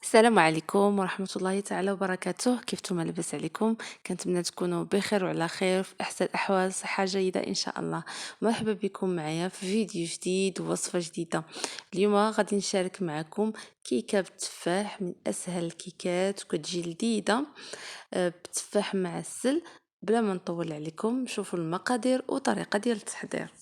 السلام عليكم ورحمة الله تعالى وبركاته. كيف نتوما؟ لاباس عليكم؟ كنتمنى تكونوا بخير وعلى خير في احسن الاحوال، صحة جيدة ان شاء الله. مرحبا بكم معايا في فيديو جديد ووصفة جديدة. اليوم غادي نشارك معكم كيكة بالتفاح، من اسهل الكيكات وكتجي لذيذة. بالتفاح معسل. بلا ما نطول عليكم، شوفوا المقادير وطريقة ديال التحضير.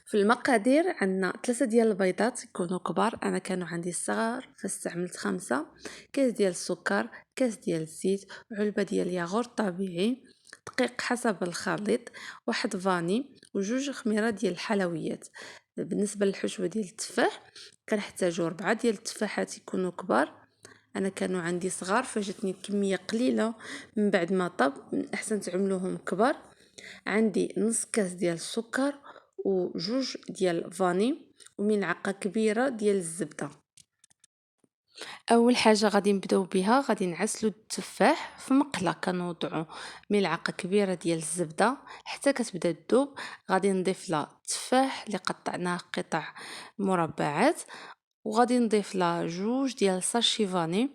في المقادير عندنا 3 ديال البيضات يكونوا كبار، انا كانوا عندي الصغار فاستعملت 5. كاس ديال السكر، كاس ديال الزيت، علبه ديال ياغورت طبيعي، دقيق حسب الخليط، واحد فاني وجوج خميره ديال الحلويات. بالنسبه للحشوه ديال التفاح كنحتاجو 4 ديال التفاحات يكونوا كبار، انا كانوا عندي صغار فجاتني كميه قليله. من بعد ما طاب من احسن تعملوهم كبار. عندي نص كاس ديال السكر وجوج ديال فاني وملعقه كبيره ديال الزبده. اول حاجه غادي نبداو بها، غادي نعسلو التفاح في مقله، كنوضعو ملعقه كبيره ديال الزبده حتى كتبدا تذوب. غادي نضيف لها التفاح اللي قطعناه قطع مربعات، وغادي نضيف لها جوج ديال ساشي فاني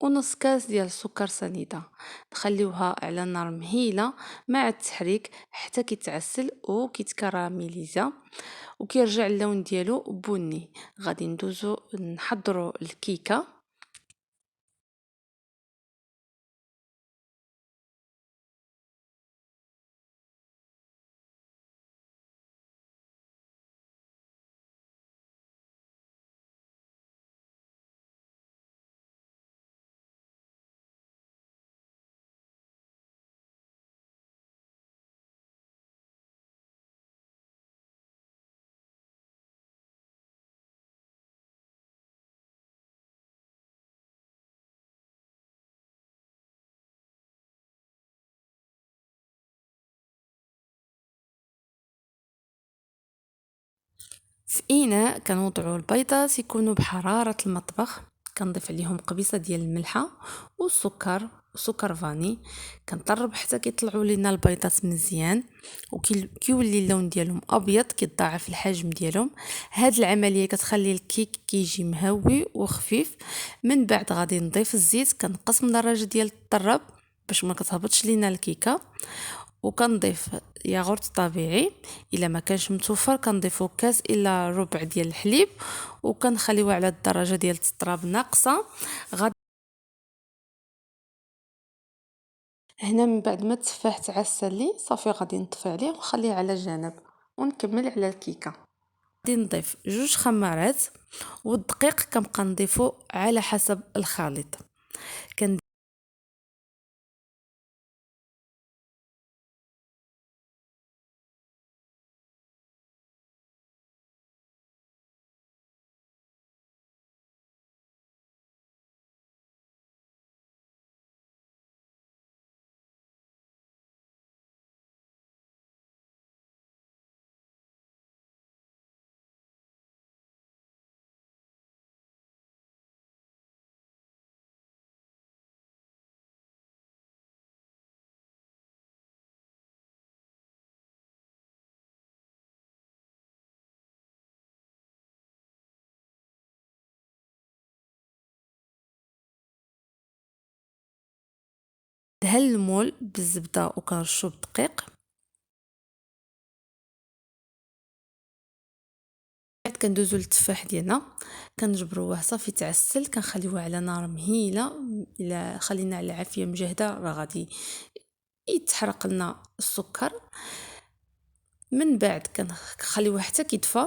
ونص كاس ديال السكر سنيده. نخليوها على نار مهيله مع التحريك حتى كيتعسل وكيتكراميليزا وكيرجع اللون ديالو بني. غادي ندوزو نحضروا الكيكه. في اناء كنوضعوا البيضات يكونوا بحراره المطبخ، كنضيف عليهم قبيصه ديال الملحه والسكر وسكر فاني. كنطرب حتى كيطلعوا لينا البيضات مزيان وكيولي اللون ديالهم ابيض، كيتضاعف الحجم ديالهم. هاد العمليه كتخلي الكيك كيجي مهوي وخفيف. من بعد غادي نضيف الزيت، كنقص من درجه ديال الطرب باش ما كتهبطش لينا الكيكه، وكنضيف ياغورت طبيعي. الا ما كانش متوفر كنضيفو كاس الا ربع ديال الحليب وكنخليوه على الدرجه ديال التطراب ناقصه. غادي هنا من بعد ما التفاح تعسل لي صافي غادي نطفي عليه ونخليه على جنب ونكمل على الكيكه. غادي نضيف جوج خمارات، والدقيق كنبقى نضيفو على حسب الخليط. دهن المول بالزبده وكنرشو بالدقيق. بعد كندوزو للتفاح ديالنا، كنجبروه صافي تعسل، كنخليوه على نار مهيله. الا خلينا على عافيه مجهده راه غادي يتحرق لنا السكر. من بعد كنخليوه حتى كيطفى،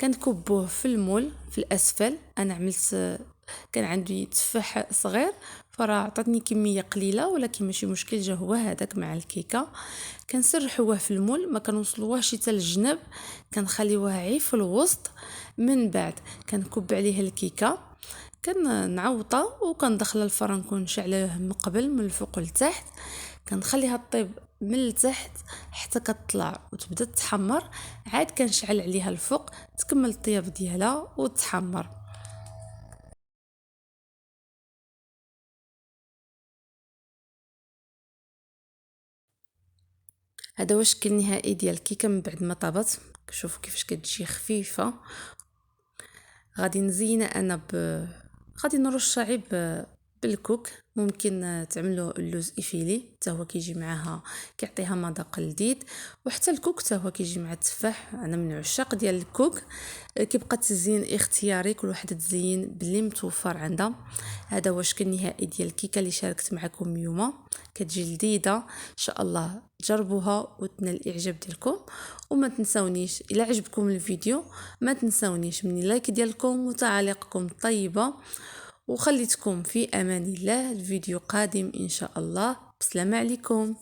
كنكبوه في المول في الاسفل. انا عملت كان عندي تفاح صغير فراه عطاتني كميه قليله، ولكن ماشي مشكل، جا هو هذاك مع الكيكه. كنسرحوه في المول، ما كنوصلوهش حتى للجنب، كنخليوه عي في الوسط. من بعد كنكب عليه الكيكه، كنعوطها وكندخل الفرن، كون شعله من قبل من الفوق لتحت. كنخليها طيب من التحت حتى كتطلع وتبدا تحمر، عاد كنشعل عليها الفوق تكمل الطياب ديالها وتحمر. هذا هو الشكل النهائي ديال الكيكه من بعد ما طابت. شوفوا كيفاش كتجي خفيفه. غادي نزينها انا غادي نرش عيب بالكوك. ممكن تعملوا اللوز افيلي حتى هو كيجي معاها كيعطيها مذاق لذيذ، وحتى الكوك حتى هو كيجي مع التفاح. انا من عشاق ديال الكوك. كيبقى التزيين اختياري، كل واحده تزين باللي متوفر عندها. هذا هو الشكل النهائي ديال الكيكه اللي شاركت معكم اليوم، كتجي لذيذه ان شاء الله. جربوها وتنال الاعجاب ديالكم، وما تنسونيش الى عجبكم الفيديو ما تنسونيش من لايك ديالكم وتعاليقكم الطيبه. وخليتكم في امان الله، الفيديو قادم ان شاء الله. بسلام عليكم.